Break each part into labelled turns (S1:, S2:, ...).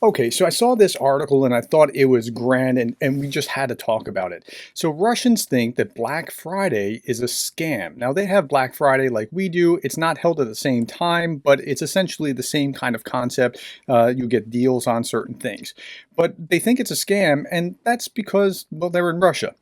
S1: Okay, so I saw this article and I thought it was grand and we just had to talk about it. So Russians think that Black Friday is a scam. Now they have Black Friday like we do. It's not held at the same time, but it's essentially the same kind of concept. You get deals on certain things. But they think it's a scam, and that's because, well, they're in Russia.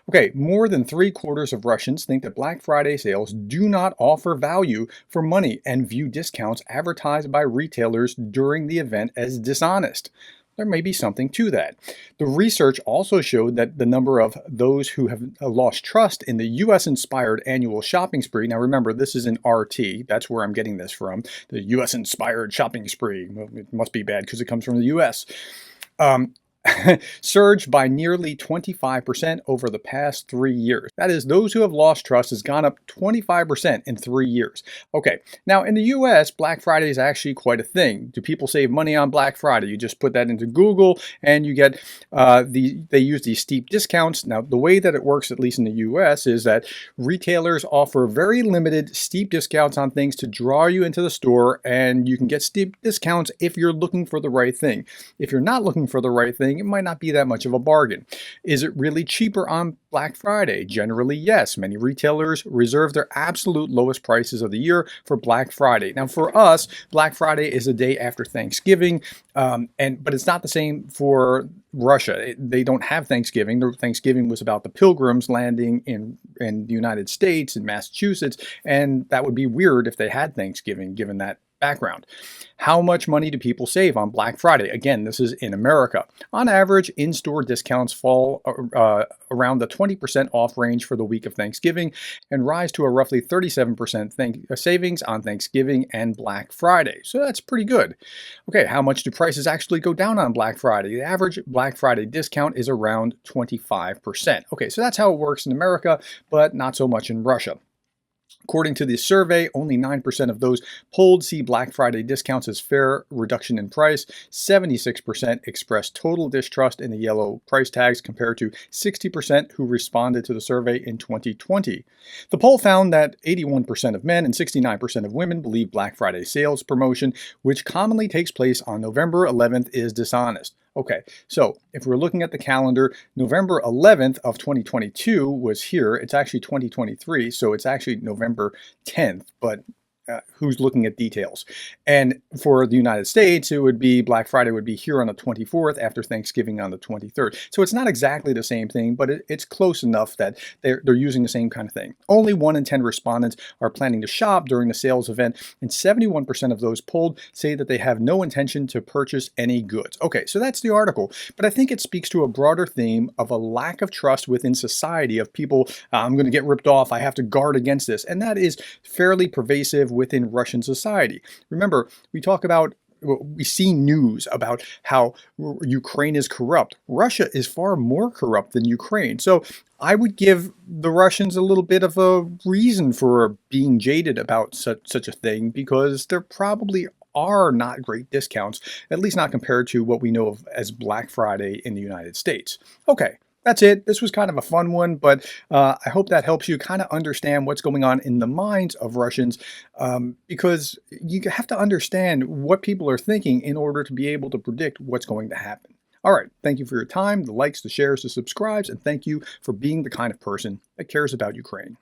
S1: Okay, more than three-quarters of Russians think that Black Friday sales do not offer value for money and view discounts advertised by retailers during the event as dishonest. There may be something to that. The research also showed that the number of those who have lost trust in the US inspired annual shopping spree. Now remember, this is an RT. That's where I'm getting this from. The US inspired shopping spree. Well, it must be bad because it comes from the US. Um, surged by nearly 25% over the past 3 years. That is, those who have lost trust has gone up 25% in 3 years. Okay, now in the US, Black Friday is actually quite a thing. Do people save money on Black Friday? You just put that into Google and you get they use these steep discounts. Now, the way that it works, at least in the US, is that retailers offer very limited steep discounts on things to draw you into the store, and you can get steep discounts if you're looking for the right thing. If you're not looking for the right thing, it might not be that much of a bargain. Is it really cheaper on Black Friday? Generally, yes. Many retailers reserve their absolute lowest prices of the year for Black Friday. Now, for us, Black Friday is the day after Thanksgiving, but it's not the same for Russia. They don't have Thanksgiving. Their Thanksgiving was about the Pilgrims landing in the United States, in Massachusetts, and that would be weird if they had Thanksgiving, given that background. How much money do people save on Black Friday? Again, this is in America. On average, in-store discounts fall around the 20% off range for the week of Thanksgiving and rise to a roughly 37% savings on Thanksgiving and Black Friday. So that's pretty good. Okay, how much do prices actually go down on Black Friday? The average Black Friday discount is around 25%. Okay, so that's how it works in America, but not so much in Russia. According to the survey, only 9% of those polled see Black Friday discounts as fair reduction in price. 76% expressed total distrust in the yellow price tags compared to 60% who responded to the survey in 2020. The poll found that 81% of men and 69% of women believe Black Friday sales promotion, which commonly takes place on November 11th, is dishonest. Okay, so if we're looking at the calendar, November 11th of 2022 was here. It's actually 2023, so it's actually November 10th, but who's looking at details? And for the United States, it would be Black Friday would be here on the 24th after Thanksgiving on the 23rd. So it's not exactly the same thing, but it's close enough that they're using the same kind of thing. Only 1 in 10 respondents are planning to shop during the sales event, and 71% of those polled say that they have no intention to purchase any goods. Okay, so that's the article, but I think it speaks to a broader theme of a lack of trust within society of people, I'm going to get ripped off, I have to guard against this, and that is fairly pervasive within Russian society. Remember, we see news about how Ukraine is corrupt. Russia is far more corrupt than Ukraine. So I would give the Russians a little bit of a reason for being jaded about such a thing, because there probably are not great discounts, at least not compared to what we know of as Black Friday in the United States. Okay. That's it. This was kind of a fun one, but I hope that helps you kind of understand what's going on in the minds of Russians, because you have to understand what people are thinking in order to be able to predict what's going to happen. All right. Thank you for your time, the likes, the shares, the subscribes, and thank you for being the kind of person that cares about Ukraine.